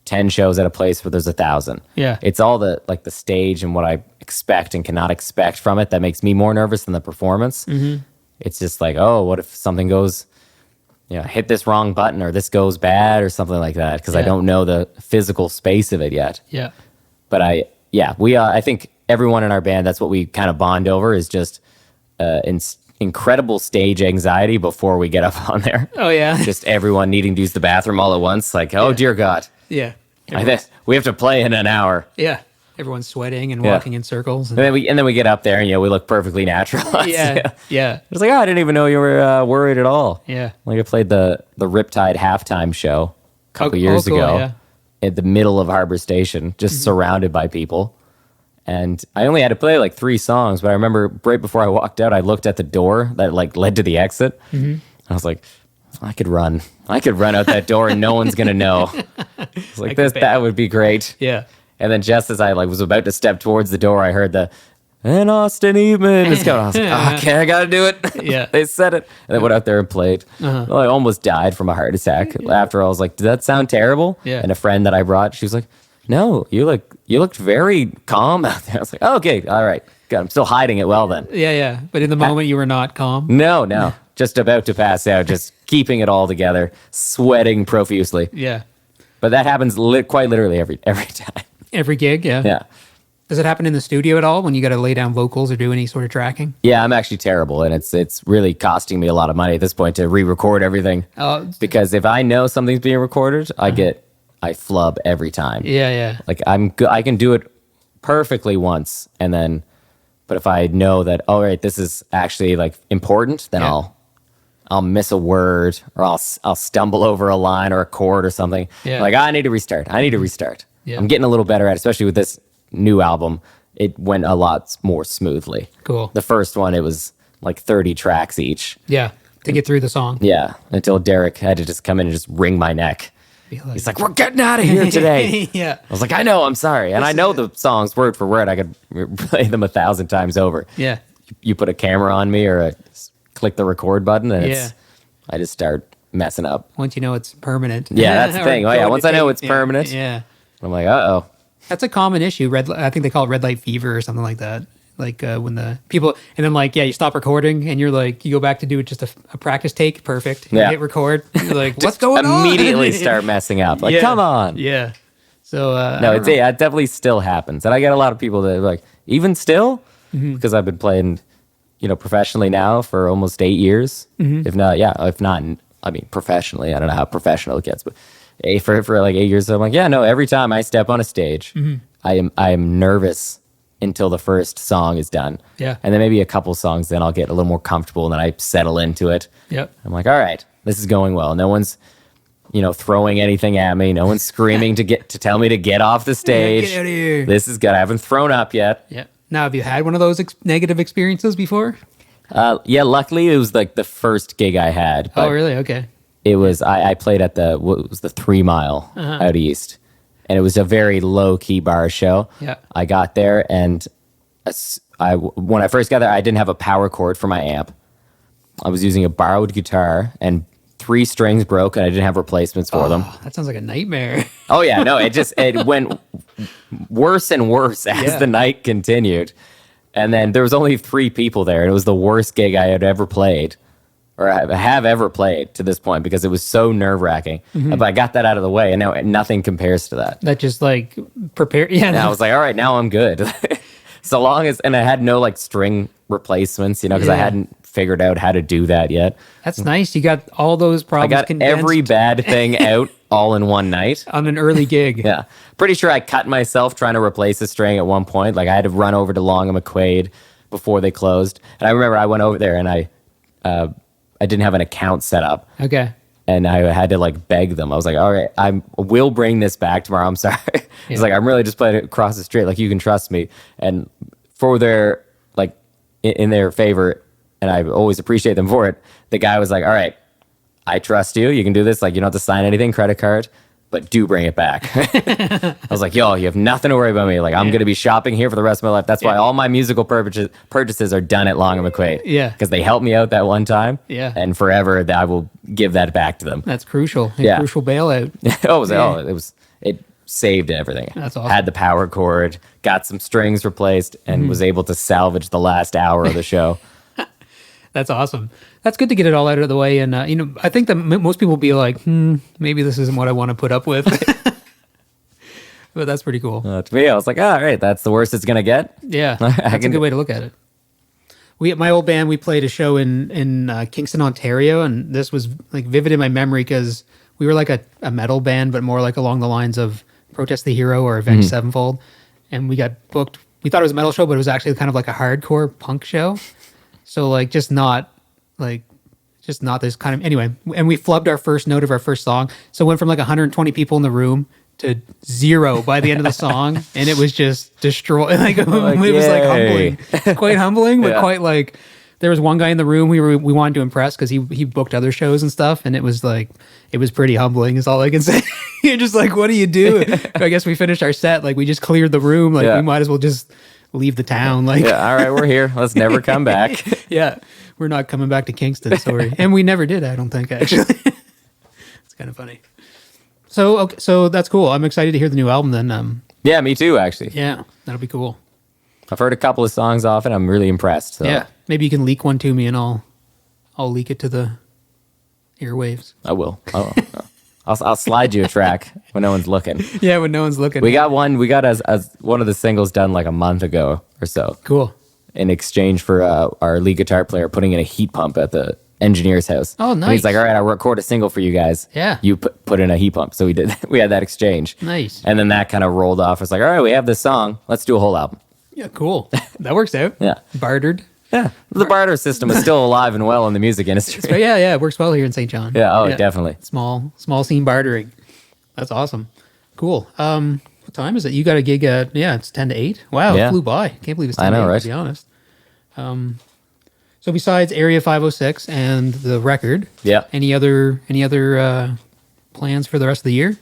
10 shows at a place where there's 1,000. Yeah. It's all the stage and what I expect and cannot expect from it that makes me more nervous than the performance. It's just like, oh, what if something goes, hit this wrong button or this goes bad or something like that, because I don't know the physical space of it yet. Yeah. But I think everyone in our band, that's what we kind of bond over, is just incredible stage anxiety before we get up on there. Oh, yeah. Just everyone needing to use the bathroom all at once. Like, oh, dear God. Yeah. We have to play in an hour. Yeah. Everyone's sweating and walking in circles. And then we get up there and we look perfectly natural. Yeah. It's like, I didn't even know you were worried at all. Yeah. Like I played the Riptide halftime show a couple years ago at the middle of Harbor Station, just surrounded by people. And I only had to play like 3 songs, but I remember right before I walked out, I looked at the door that like led to the exit. I was like, I could run out that door and no one's gonna know. It's like that would be great. Yeah. And then just as I was about to step towards the door, I heard and Austin Eatman is coming. I was like, okay, I gotta do it. Yeah. They said it. And then went out there and played. Well, I almost died from a heart attack. After I was like, did that sound terrible? Yeah. And a friend that I brought, she was like, no, you looked very calm out there. I was like, oh, okay, all right. Good. I'm still hiding it well then. Yeah. But in the moment you were not calm. No. Just about to pass out, just keeping it all together, sweating profusely. Yeah. But that happens quite literally every time. Every gig, yeah. Yeah. Does it happen in the studio at all when you got to lay down vocals or do any sort of tracking? Yeah, I'm actually terrible, and it's really costing me a lot of money at this point to re-record everything. Because if I know something's being recorded, I flub every time. Yeah. Like I can do it perfectly once, and then, but if I know that, all right, this is actually like important, then I'll miss a word or I'll stumble over a line or a chord or something. Yeah. Like I need to restart. Yeah. I'm getting a little better at it, especially with this new album. It went a lot more smoothly. Cool. The first one, it was like 30 tracks each. Yeah. To get through the song. Yeah. Until Derek had to just come in and just wring my neck. He's like, we're getting out of here today. Yeah. I was like, I know, I'm sorry. And I know the songs word for word. I could play them 1,000 times over. Yeah. You put a camera on me or click the record button and I just start messing up. Once you know it's permanent. Yeah, that's the thing. Oh, yeah. Once I know it's permanent. Yeah. I'm like, uh-oh. That's a common issue. I think they call it red light fever or something like that. Like when the people, and then you stop recording and you're like, you go back to do it just a practice take. Perfect. Yeah. You hit record. You're like, what's going on? Immediately start messing up. Like, come on. Yeah. So, no, it definitely still happens. And I get a lot of people that are like, even still? Because I've been playing, professionally now for almost 8 years. If not, professionally. I don't know how professional it gets, but for like 8 years, I'm like, every time I step on a stage, I am nervous until the first song is done. Yeah. And then maybe a couple songs, then I'll get a little more comfortable and then I settle into it. Yep. I'm like, all right, this is going well. No one's, throwing anything at me. No one's screaming to tell me to get off the stage. Get out of here. This is good. I haven't thrown up yet. Yeah. Now, have you had one of those negative experiences before? Yeah, luckily it was like the first gig I had. Oh, really? Okay. It was, I played at the 3 Mile out east. And it was a very low key bar show. Yeah. I got there and when I first got there, I didn't have a power cord for my amp. I was using a borrowed guitar and 3 strings broke and I didn't have replacements for them. That sounds like a nightmare. Oh yeah, no, it went worse and worse as the night continued. And then there was only 3 people there and it was the worst gig I had ever played or have ever played to this point because it was so nerve-wracking. But I got that out of the way and now nothing compares to that. That just like prepare. Yeah. And I was like, all right, now I'm good. So long as, and I had no like string replacements, because I hadn't figured out how to do that yet. That's nice. You got all those I problems got condensed every bad thing out all in one night. on an early gig. Yeah. Pretty sure I cut myself trying to replace a string at one point. Like I had to run over to Long and McQuaid before they closed. And I remember I went over there and I didn't have an account set up. Okay. And I had to like beg them. I was like, all right, I will bring this back tomorrow. I'm sorry. It's like, I'm really just playing it across the street. Like you can trust me. And for their, like in their favor, and I always appreciate them for it, the guy was like, all right, I trust you. You can do this. Like you don't have to sign anything, credit card, but do bring it back. I was like, yo, you have nothing to worry about me. Like I'm going to be shopping here for the rest of my life. That's why all my musical purchases are done at Long and McQuaid. Yeah. Because they helped me out that one time. Yeah. And forever I will give that back to them. That's crucial. Yeah. Crucial bailout. It saved everything. That's awesome. Had the power cord, got some strings replaced, and was able to salvage the last hour of the show. That's awesome. That's good to get it all out of the way. And, I think that most people will be like, maybe this isn't what I want to put up with. But that's pretty cool. To me, I was like, all right, that's the worst it's going to get. Yeah. That's a good way to look at it. My old band, we played a show in Kingston, Ontario. And this was like vivid in my memory because we were like a metal band, but more like along the lines of Protest the Hero or Avenged Sevenfold. And we got booked. We thought it was a metal show, but it was actually kind of like a hardcore punk show. So like just not this kind of, anyway. And we flubbed our first note of our first song. So it went from like 120 people in the room to 0 by the end of the song. And it was just destroyed. Like, it was like humbling. Quite humbling, but quite like, there was one guy in the room we wanted to impress because he booked other shows and stuff. And it was pretty humbling is all I can say. You're just like, what do you do? I guess we finished our set. Like we just cleared the room. Like we might as well just leave the town. Like, all right, we're here. Let's never come back. Yeah, we're not coming back to Kingston. Sorry, and we never did. I don't think actually. It's kind of funny. So okay, so that's cool. I'm excited to hear the new album. Then, Yeah, me too. Actually, yeah, that'll be cool. I've heard a couple of songs off it. I'm really impressed. So. Yeah, maybe you can leak one to me, and I'll leak it to the airwaves. I will. I'll slide you a track when no one's looking. Yeah, when no one's looking. We got as one of the singles done like a month ago or so. Cool. In exchange for our lead guitar player putting in a heat pump at the engineer's house. Oh, nice. And he's like, all right, I'll record a single for you guys. Yeah. You put in a heat pump. So we did. We had that exchange. Nice. And then that kind of rolled off. It's like, all right, we have this song. Let's do a whole album. Yeah, cool. That works out. Yeah. Bartered. Yeah. The barter system is still alive and well in the music industry. Yeah, it works well here in St. John. Yeah, definitely. Small scene bartering. That's awesome. Cool. What time is it? You got a gig at, it's 10 to 8. Wow, Yeah. it flew by. Can't believe it's 10 I know, to 8, right? to be honest. So besides Area 506 and the record, any other plans for the rest of the year?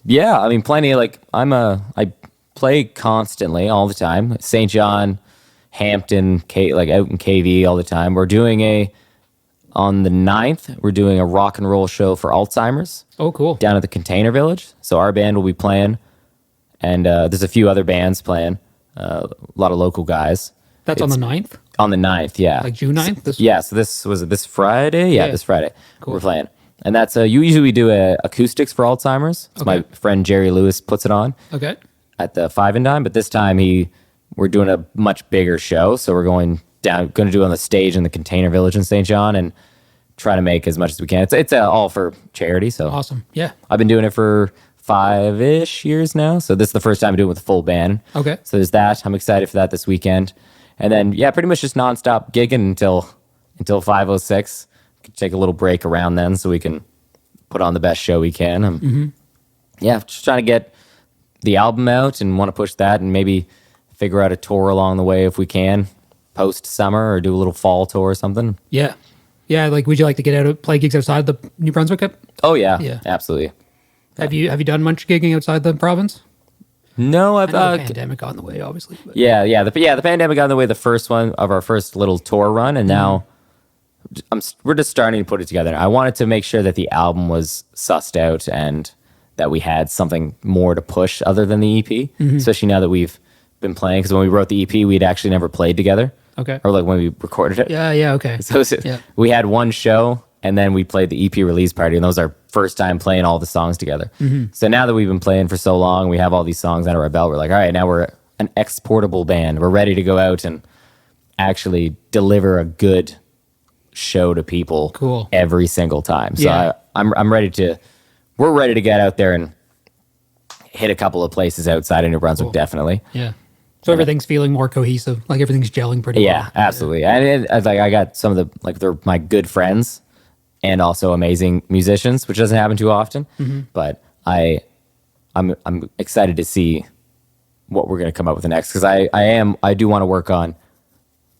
Yeah, I mean, plenty. Like I play constantly all the time. St. John, Hampton, like out in KV all the time. We're doing on the 9th, we're doing a rock and roll show for Alzheimer's. Oh, cool. Down at the Container Village. So our band will be playing, and there's a few other bands playing. A lot of local guys. That's on the 9th? On the 9th, yeah. Like June 9th? So this was this Friday? Yeah, this Friday. Cool. We're playing. And that's usually we do acoustics for Alzheimer's. So my friend Jerry Lewis puts it on. Okay. At the Five and Dime, but this time we're doing a much bigger show, so we're going to do it on the stage in the Container Village in St. John and try to make as much as we can. It's all for charity, so Awesome. Yeah. I've been doing it for 5-ish years now. So this is the first time I do it with a full band. Okay. So there's that. I'm excited for that this weekend. And then, yeah, pretty much just nonstop gigging until 5:06. Take a little break around then so we can put on the best show we can. Yeah, just trying to get the album out and want to push that and maybe figure out a tour along the way if we can, post summer or do a little fall tour or something. Yeah. Yeah, like would you like to get out and play gigs outside the New Brunswick? Oh yeah, Yeah. absolutely. Have you done much gigging outside the province? No, I know the pandemic got in the way, obviously. But. the pandemic got in the way of the first one of our first little tour run, and now we're just starting to put it together. I wanted to make sure that the album was sussed out and that we had something more to push other than the EP, especially now that we've been playing. Because when we wrote the EP, we'd actually never played together. Okay. Or like when we recorded it. Yeah, okay. So we had one show, and then we played the EP release party, and that was our first time playing all the songs together. So now that we've been playing for so long, we have all these songs under our belt. We're like, all right, now we're an exportable band. We're ready to go out and actually deliver a good show to people. Cool. Every single time. So Yeah. we're ready to get out there and hit a couple of places outside of New Brunswick, definitely. Yeah. So everything's feeling more cohesive, like everything's gelling pretty well. Yeah, absolutely. And I got some of the, like, they're my good friends and also amazing musicians, which doesn't happen too often. But I'm excited to see what we're going to come up with next, because I do want to work on.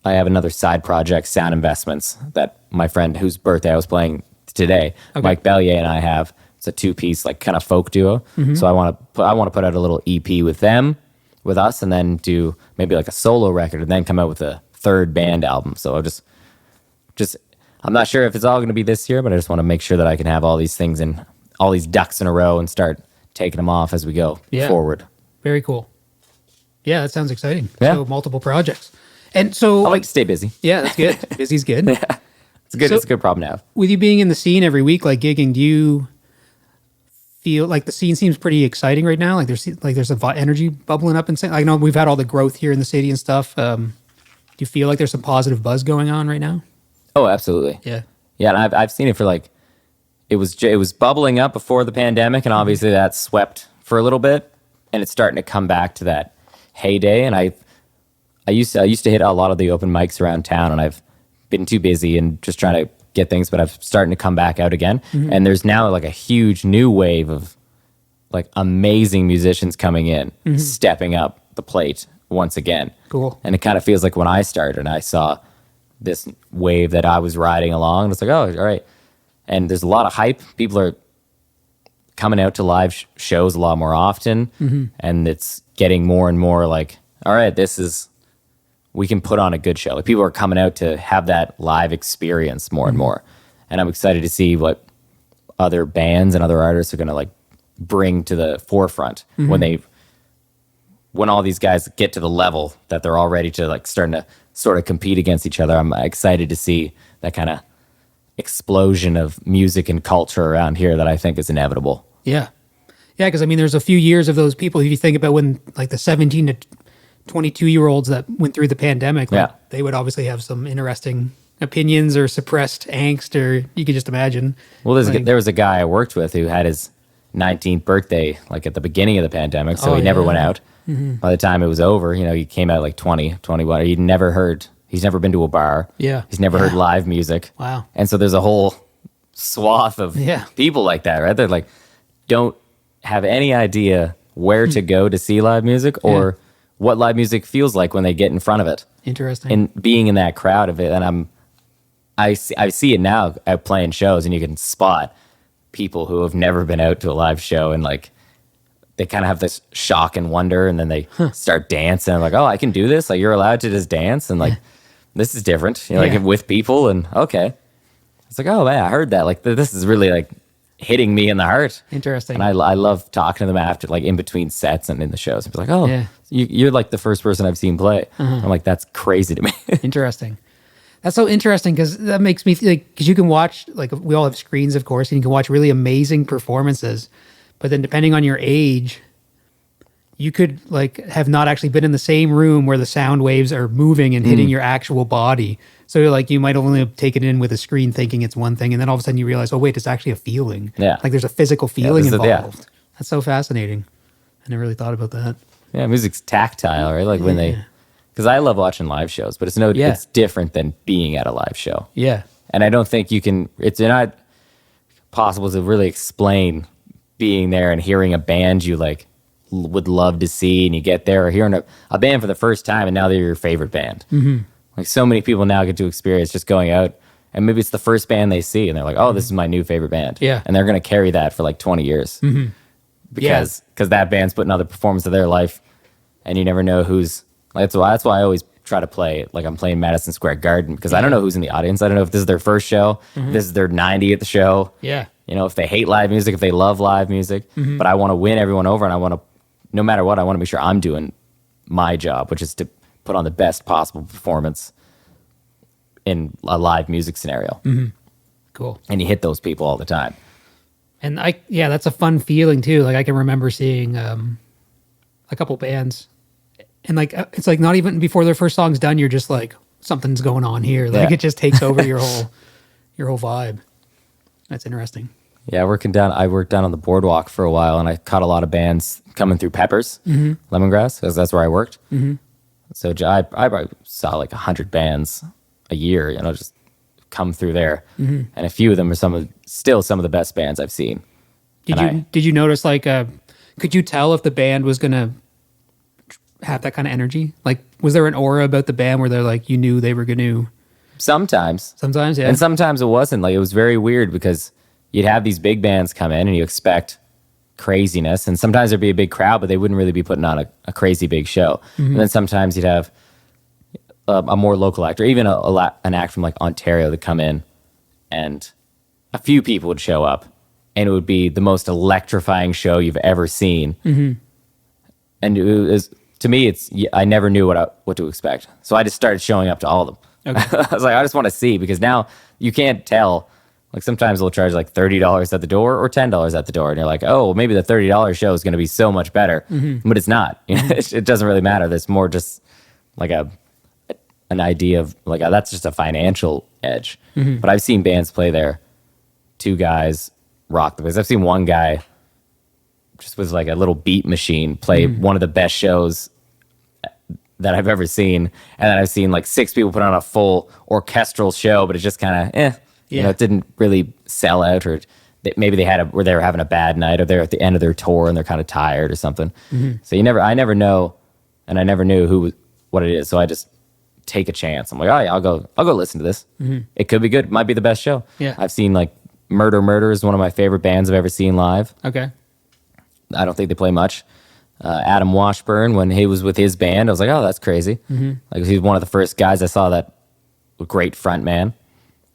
I have another side project, Sound Investments, that my friend whose birthday I was playing today, Mike Bellier, and I have. It's a 2-piece, like, kind of folk duo. So I want to put out a little EP with them, with us, and then do maybe like a solo record, and then come out with a third band album. So I'll just I'm not sure if it's all going to be this year, but I just want to make sure that I can have all these things and all these ducks in a row and start taking them off as we go forward. Very cool. Yeah, that sounds exciting. Yeah. So multiple projects. And so I like to stay busy. yeah, that's good. Busy's good. It's good. So- It's a good problem to have. With you being in the scene every week, like gigging, do you feel like the scene seems pretty exciting right now? Like there's energy bubbling up, and I know we've had all the growth here in the city and stuff. Do you feel like there's some positive buzz going on right now? Oh, absolutely. Yeah. Yeah, and I've seen it for like, it was bubbling up before the pandemic, and obviously that swept for a little bit, and it's starting to come back to that heyday. And I used to hit a lot of the open mics around town, and I've been too busy and just trying to get things, but I'm starting to come back out again. And there's now like a huge new wave of like amazing musicians coming in, stepping up the plate once again. Cool. And it kind of feels like when I started and I saw this wave that I was riding along, it's like, oh, all right. And there's a lot of hype. People are coming out to live shows a lot more often. And it's getting more and more like, all right, we can put on a good show. Like, people are coming out to have that live experience more and more. And I'm excited to see what other bands and other artists are going to like bring to the forefront when all these guys get to the level that they're all ready to like starting to sort of compete against each other. I'm excited to see that kind of explosion of music and culture around here that I think is inevitable. Yeah. Yeah, because I mean, there's a few years of those people, if you think about when like the 17 to 22-year-olds that went through the pandemic, like, they would obviously have some interesting opinions or suppressed angst, or you could just imagine. Well, there was a guy I worked with who had his 19th birthday like at the beginning of the pandemic, so he never went out. By the time it was over, he came out like 20, 21. He's never been to a bar. Yeah. He's never heard live music. Wow. And so there's a whole swath of people like that, right? They're like, don't have any idea where to go to see live music or what live music feels like when they get in front of it. Interesting. And being in that crowd of it, and I see it now out playing shows, and you can spot people who have never been out to a live show, and like they kind of have this shock and wonder, and then they start dancing. I'm like, oh, I can do this. Like, you're allowed to just dance, and like this is different. Like with people, and okay, it's like, oh man, I heard that. Like this is really like hitting me in the heart. Interesting. And I love talking to them after, like in between sets and in the shows, and be like, oh, you're like the first person I've seen play. I'm like, that's crazy to me. Interesting. That's so interesting, because that makes me like, because you can watch, like, we all have screens, of course, and you can watch really amazing performances, but then depending on your age, you could like have not actually been in the same room where the sound waves are moving and hitting your actual body. So like you might only have taken it in with a screen thinking it's one thing, and then all of a sudden you realize, oh wait, it's actually a feeling. Yeah. Like there's a physical feeling involved. That's so fascinating. I never really thought about that. Yeah, music's tactile, right? Like when they, because I love watching live shows, but it's different than being at a live show. Yeah. And I don't think it's not possible to really explain being there and hearing a band you like would love to see, and you get there, or hearing a band for the first time and now they're your favorite band. Mm-hmm. Like so many people now get to experience just going out, and maybe it's the first band they see and they're like, oh, this is my new favorite band. Yeah. And they're going to carry that for like 20 years. Mm-hmm. Because that band's putting another performance of their life, and you never know who's. That's why I always try to play like I'm playing Madison Square Garden, because I don't know who's in the audience. I don't know if this is their first show, if this is their 90th show. Yeah. You know, if they hate live music, if they love live music. But I want to win everyone over, and I want to, no matter what, I want to make sure I'm doing my job, which is to put on the best possible performance in a live music scenario. Mm-hmm. Cool. And you hit those people all the time. And that's a fun feeling too. Like I can remember seeing a couple bands, and like it's like not even before their first song's done, you're just like, something's going on here. Like it just takes over your whole vibe. That's interesting. Yeah, I worked down on the boardwalk for a while, and I caught a lot of bands coming through Peppers, Lemongrass, because that's where I worked. Mm-hmm. So I probably saw like 100 bands a year, you know, just come through there, and a few of them are still some of the best bands I've seen. Did you notice like could you tell if the band was gonna have that kind of energy? Like, was there an aura about the band where they're like, you knew they were gonna? Sometimes, yeah, and sometimes it wasn't. Like, it was very weird because you'd have these big bands come in and you expect craziness, and sometimes there'd be a big crowd, but they wouldn't really be putting on a crazy big show. And then sometimes you'd have a more local actor, even an act from like Ontario, that come in, and a few people would show up, and it would be the most electrifying show you've ever seen. And it was, to me, I never knew what to expect, so I just started showing up to all of them. Okay. I was like, I just want to see, because now you can't tell. Like sometimes they'll charge like $30 at the door or $10 at the door, and you're like, oh, well, maybe the $30 show is going to be so much better, but it's not. You know, it doesn't really matter. There's more just like an idea of like that's just a financial edge. But I've seen bands play there, two guys rock the place. I've seen one guy just with like a little beat machine play one of the best shows that I've ever seen, and then I've seen like 6 people put on a full orchestral show, but it's just kind of you know, it didn't really sell out, or maybe they were having a bad night, or they're at the end of their tour and they're kind of tired or something. So I never know, and I never knew what it is. So I just take a chance. I'm like, oh yeah, I'll go listen to this. It could be good. It might be the best show. Yeah. I've seen like Murder is one of my favorite bands I've ever seen live. Okay. I don't think they play much. Adam Washburn, when he was with his band, I was like, oh, that's crazy. Like, he's one of the first guys I saw that great front man,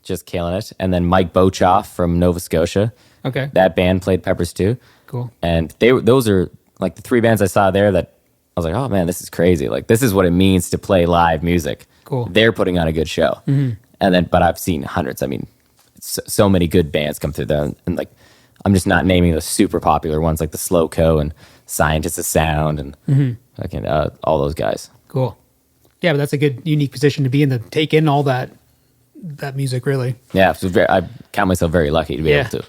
just killing it. And then Mike Bochoff from Nova Scotia. Okay. That band played Peppers too. Cool. And those are like the 3 bands I saw there that I was like, oh man, this is crazy. Like, this is what it means to play live music. Cool. They're putting on a good show. But I've seen hundreds. I mean, so many good bands come through there, and like, I'm just not naming the super popular ones like the Slowco and Scientists of Sound and all those guys. Cool. Yeah, but that's a good, unique position to be in, to take in all that music, really. Yeah, I count myself very lucky to be able to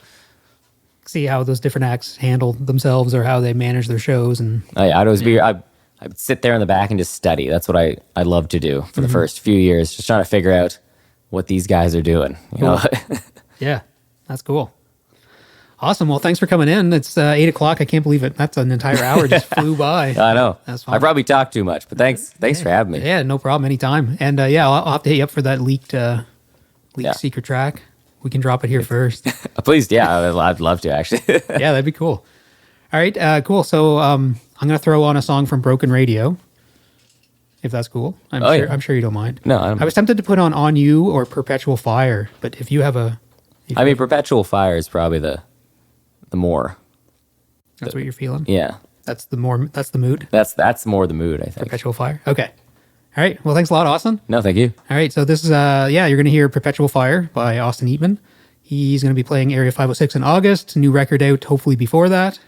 see how those different acts handle themselves, or how they manage their shows. And I'd sit there in the back and just study. That's what I love to do for the first few years, just trying to figure out what these guys are doing. You know? Yeah, that's cool. Awesome. Well, thanks for coming in. It's 8 o'clock. I can't believe it. That's an entire hour just flew by. I know. That's fine. I probably talked too much, but thanks for having me. Yeah, no problem. Anytime. And I'll have to hit you up for that leaked secret track. We can drop it here first. Please, yeah, I'd love to, actually. Yeah, that'd be cool. All right, cool. So I'm going to throw on a song from Broken Radio, if that's cool. I'm sure you don't mind. No, I was tempted to put on You or Perpetual Fire, but if you have Perpetual Fire is probably the more. That's what you're feeling? Yeah. That's the mood? That's more the mood, I think. Perpetual Fire? Okay. All right. Well, thanks a lot, Austin. No, thank you. All right. So this is, you're going to hear Perpetual Fire by Austin Eatman. He's going to be playing Area 506 in August. New record out hopefully before that.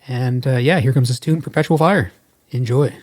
And here comes this tune, Perpetual Fire. Enjoy.